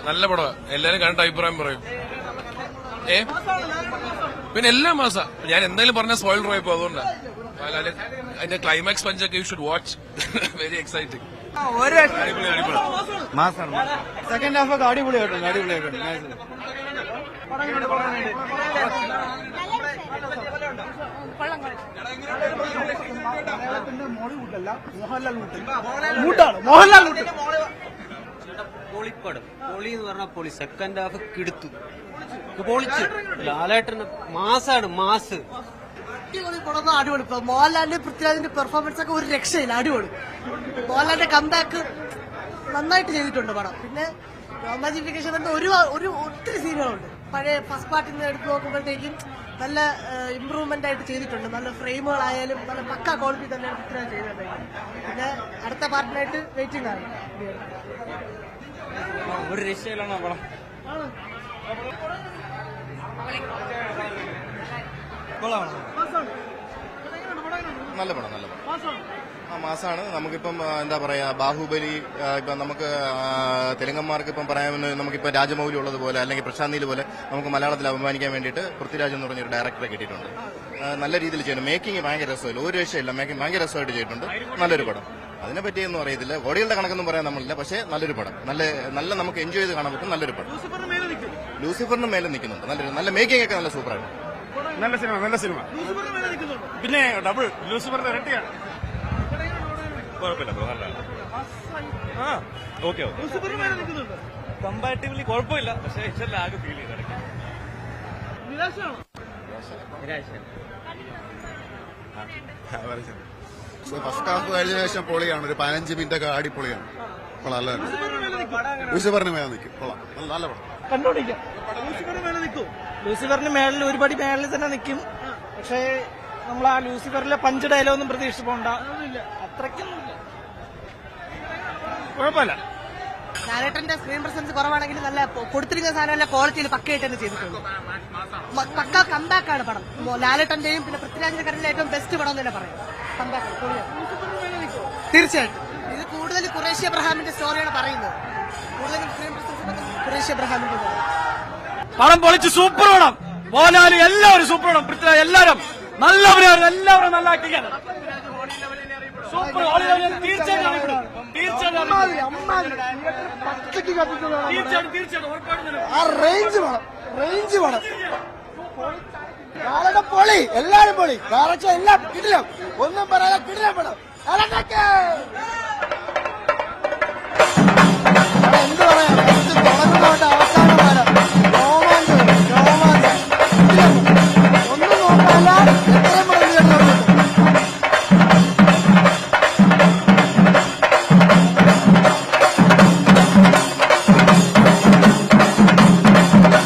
നല്ല പടം എല്ലാരും കണ്ടിട്ട് അഭിപ്രായം പറയും. പിന്നെ എല്ലാ മാസം ഞാൻ എന്തായാലും പറഞ്ഞ സ്പോയിലർ ആയിപ്പോ അതുകൊണ്ടാ. അതിന്റെ ക്ലൈമാക്സ് പഞ്ചൊക്കെ you should watch. Very exciting. Second half ഒക്കെ അടിപൊളിയായിട്ടുണ്ട്. മോഹൻലാൽ പൊളിപ്പടം. പൊളി എന്ന് പറഞ്ഞാൽ പൊളി. സെക്കൻഡ് ഹാഫ് കിടുത്തു പൊളിച്ചു. ലാലേട്ടന്റെ മാസാണ് മാസ്. അടിപൊളി പടം. അടിപൊളി. മോഹൻലാലിന്റെ പൃഥ്വിരാജിന്റെ പെർഫോമൻസ് ഒക്കെ ഒരു രക്ഷയില്ല. അടിപൊളി. മോഹൻലാലിന്റെ കംബാക്ക് നന്നായിട്ട് ചെയ്തിട്ടുണ്ട് പടം. പിന്നെ റൊമാൻറ്റിഫിക്കേഷൻ ഒരു ഒത്തിരി സീനുകളുണ്ട്. പഴയ ഫസ്റ്റ് പാർട്ടിൽ നിന്ന് എടുത്ത് നോക്കുമ്പോഴത്തേക്കും നല്ല ഇമ്പ്രൂവ്മെന്റ് ആയിട്ട് ചെയ്തിട്ടുണ്ട്. നല്ല ഫ്രെയിമുകളായാലും നല്ല പക്ക ക്വാളിറ്റി തന്നെയാണ് പൃഥ്വിരാജ് ചെയ്തിട്ടുണ്ടെങ്കിൽ. പിന്നെ അടുത്ത പാർട്ടിനായിട്ട് വെയിറ്റിംഗ് ആണ്. ഒരു രക്ഷയിലാണ് പടം. നല്ല പടം. മാസാണ്. നമുക്കിപ്പം എന്താ പറയാ, ബാഹുബലി ഇപ്പം നമുക്ക് തെലുങ്കന്മാർക്ക് ഇപ്പം പറയാമെന്ന് നമുക്കിപ്പോൾ രാജമൗലി ഉള്ളതുപോലെ അല്ലെങ്കിൽ പ്രശാന്ത് നീൽ പോലെ നമുക്ക് മലയാളത്തിൽ അഭിമാനിക്കാൻ വേണ്ടിയിട്ട് പൃഥ്വിരാജ് എന്ന് പറഞ്ഞൊരു ഡയറക്ടറെ കിട്ടിയിട്ടുണ്ട്. നല്ല രീതിയിൽ ചെയ്യുന്നു. മേക്കിംഗ് ഭയങ്കര രസമില്ല, ഒരു രക്ഷയില്ല. മേക്കിംഗ് ഭയങ്കര രസമായിട്ട് ചെയ്തിട്ടുണ്ട്. നല്ലൊരു പടം. അതിനെപ്പറ്റിയൊന്നും അറിയത്തില്ല, കോടികളുടെ കണക്കൊന്നും പറയാൻ നമ്മളില്ല. പക്ഷേ നല്ലൊരു പടം. നല്ല നമുക്ക് എൻജോയ് ചെയ്ത് കാണാൻ പറ്റും. നല്ലൊരു പടം. ലൂസിഫറിന് മേലെ നിൽക്കുന്നുണ്ട്. നല്ല മേക്കിംഗ് ഒക്കെ നല്ല സൂപ്പറാണ്. നല്ല സിനിമ. പിന്നെ ഡബിൾ ലൂസിഫറിന്റെ ഇരട്ടിയാണ്. കമ്പാരിറ്റീവ്ലി കുഴപ്പമില്ല. പക്ഷേ ആകെ ഫീൽ ചെയ്തു. ഫസ്റ്റ് ഹാഫ് കഴിഞ്ഞ ശേഷം പൊളിയാണ്. ഒരു 15 മിനിറ്റ് ഒക്കെ അടിപൊളിയാണ്. നല്ലതാണ്. ലൂസിഫറിന് മേലെ നിൽക്കും. നല്ല പടം. കണ്ടോണ്ടിരിക്കാം. ലൂസിഫറിന് മേളിൽ ഒരുപടി മേളിൽ തന്നെ നിൽക്കും. പക്ഷേ നമ്മൾ ആ ലൂസിഫറിലെ പഞ്ച് ഡയലോഗൊന്നും പ്രതീക്ഷിച്ച് പോണ്ട. അത്രയ്ക്കൊന്നുമില്ല. കുഴപ്പമില്ല. ലാലേട്ടന്റെ സ്ക്രീൻ പ്രസൻസ് കുറവാണെങ്കിൽ നല്ല കൊടുത്തിരിക്കുന്ന സാധനം നല്ല ക്വാളിറ്റിയിൽ പക്കയായിട്ട് തന്നെ ചെയ്തിട്ടുണ്ട്. പക്ക കംബാക്കാണ് പടം. ലാലേട്ടന്റെയും പിന്നെ പൃഥ്വിരാജിന്റെ കറിയിലെ ഏറ്റവും ബെസ്റ്റ് പടം തന്നെ പറയാം. കംബാക്ക് തീർച്ചയായിട്ടും. ഇത് കൂടുതൽ ഖുറേഷി അബ്രഹാമിന്റെ സ്റ്റോറിയാണ് പറയുന്നത്. കൂടുതലും സ്ക്രീൻ പ്രസൻസ് ഖുറേഷി അബ്രഹാമിന്റെ പടം പൊളിച്ച് സൂപ്പർ പടം. മോഹൻലാൽ എല്ലാവരും സൂപ്പർ പടം. പൃഥ്വിരാജ് എല്ലാവരും നല്ലവരാണ്. എല്ലാവരും നല്ല ആക്ടിങ്ങാണ്. സൂപ്പർ. തീർച്ചയായിട്ടും റേഞ്ച് വേണം. പൊളി. എല്ലാരും പൊളി. എല്ലാം കിടിലം. ഒന്നും പറയാതെ കിടിലം പടം.